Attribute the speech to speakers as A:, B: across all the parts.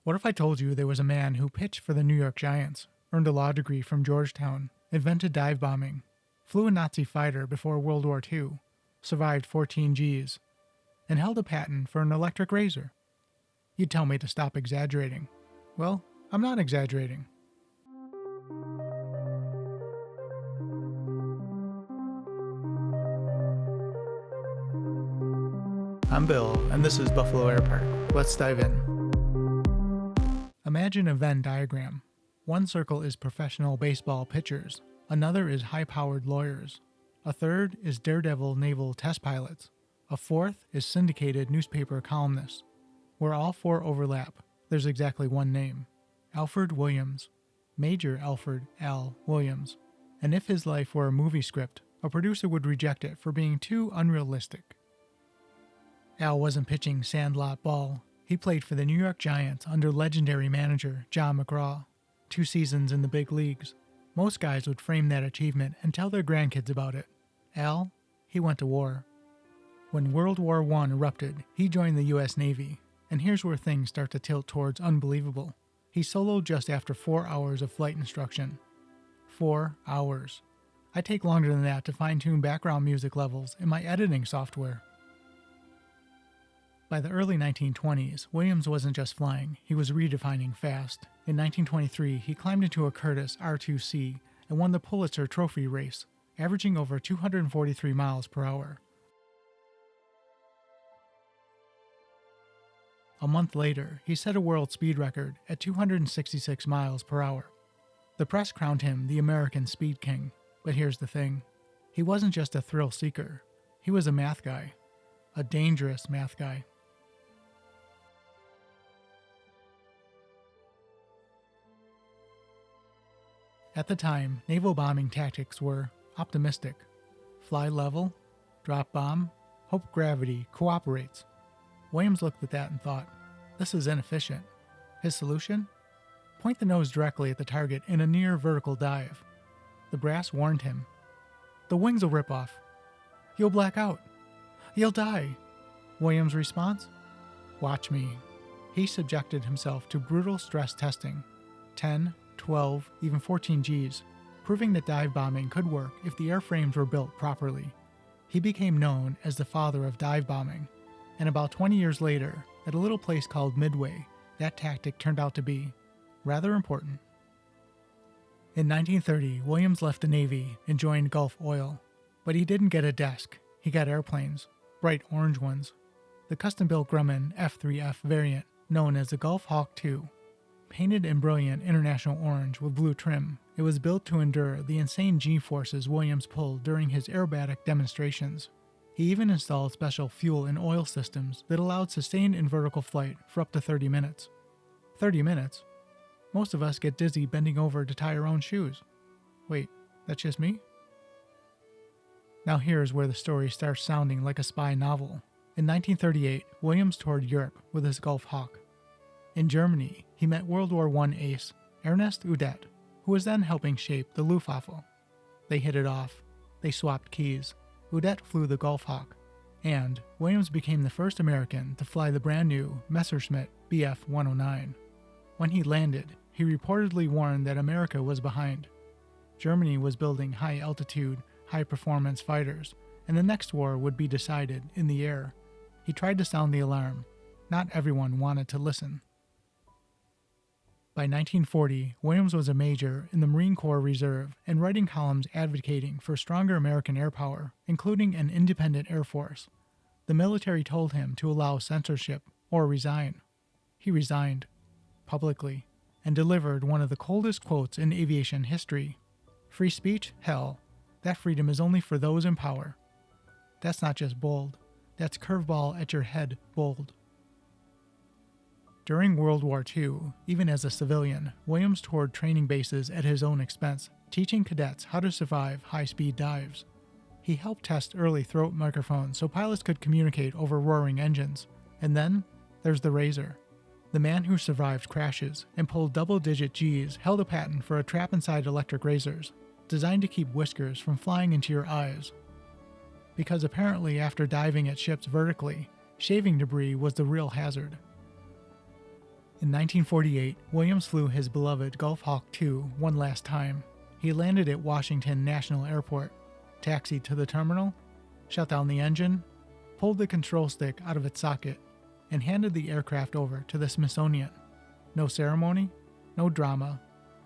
A: What if I told you there was a man who pitched for the New York Giants, earned a law degree from Georgetown, invented dive bombing, flew a Nazi fighter before World War II, survived 14 Gs, and held a patent for an electric razor? You'd tell me to stop exaggerating. Well, I'm not exaggerating. I'm Bill, and this is Buffalo Air Park. Let's dive in. Imagine a Venn diagram. One circle is professional baseball pitchers, another is high-powered lawyers, a third is daredevil naval test pilots, a fourth is syndicated newspaper columnists. Where all four overlap, there's exactly one name: Alford Williams, Major Alford Al Williams. And if his life were a movie script, a producer would reject it for being too unrealistic. Al wasn't pitching sandlot ball. He played for the New York Giants under legendary manager John McGraw. 2 seasons in the big leagues. Most guys would frame that achievement and tell their grandkids about it. Al, he went to war. When World War I erupted, he joined the U.S. Navy. And here's where things start to tilt towards unbelievable. He soloed just after 4 hours of flight instruction. 4 hours. I take longer than that to fine-tune background music levels in my editing software. By the early 1920s, Williams wasn't just flying, he was redefining fast. In 1923, he climbed into a Curtiss R2C and won the Pulitzer Trophy race, averaging over 243 miles per hour. A month later, he set a world speed record at 266 miles per hour. The press crowned him the American Speed King, but here's the thing. He wasn't just a thrill seeker, he was a math guy. A dangerous math guy. At the time, naval bombing tactics were optimistic. Fly level, drop bomb, hope gravity cooperates. Williams looked at that and thought, this is inefficient. His solution? Point the nose directly at the target in a near vertical dive. The brass warned him. The wings will rip off. You'll black out. You'll die. Williams' response? Watch me. He subjected himself to brutal stress testing. 10, 12, even 14 Gs, proving that dive bombing could work if the airframes were built properly. He became known as the father of dive bombing, and about 20 years later, at a little place called Midway, that tactic turned out to be rather important. In 1930, Williams left the Navy and joined Gulf Oil, but he didn't get a desk, he got airplanes, bright orange ones. The custom-built Grumman F3F variant, known as the Gulfhawk II. Painted in brilliant international orange with blue trim, it was built to endure the insane G-forces Williams pulled during his aerobatic demonstrations. He even installed special fuel and oil systems that allowed sustained and vertical flight for up to 30 minutes. 30 minutes? Most of us get dizzy bending over to tie our own shoes. Wait, that's just me? Now here's where the story starts sounding like a spy novel. In 1938, Williams toured Europe with his Gulfhawk. In Germany, he met World War I ace Ernest Udet, who was then helping shape the Luftwaffe. They hit it off. They swapped keys. Udet flew the Gulfhawk, and Williams became the first American to fly the brand new Messerschmitt Bf 109. When he landed, he reportedly warned that America was behind. Germany was building high-altitude, high-performance fighters, and the next war would be decided in the air. He tried to sound the alarm. Not everyone wanted to listen. By 1940, Williams was a major in the Marine Corps Reserve and writing columns advocating for stronger American air power, including an independent air force. The military told him to allow censorship or resign. He resigned, publicly, and delivered one of the coldest quotes in aviation history. Free speech? Hell. That freedom is only for those in power. That's not just bold. That's curveball at your head bold. During World War II, even as a civilian, Williams toured training bases at his own expense, teaching cadets how to survive high-speed dives. He helped test early throat microphones so pilots could communicate over roaring engines. And then, there's the Razor. The man who survived crashes and pulled double-digit Gs held a patent for a trap inside electric razors, designed to keep whiskers from flying into your eyes. Because apparently after diving at ships vertically, shaving debris was the real hazard. In 1948, Williams flew his beloved Gulfhawk II one last time. He landed at Washington National Airport, taxied to the terminal, shut down the engine, pulled the control stick out of its socket, and handed the aircraft over to the Smithsonian. No ceremony, no drama,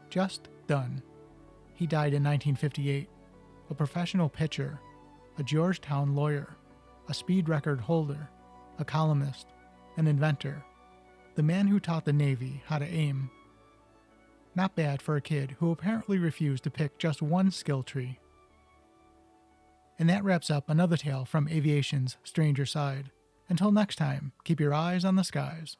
A: just done. He died in 1958, a professional pitcher, a Georgetown lawyer, a speed record holder, a columnist, an inventor, the man who taught the Navy how to aim. Not bad for a kid who apparently refused to pick just one skill tree. And that wraps up another tale from aviation's stranger side. Until next time, keep your eyes on the skies.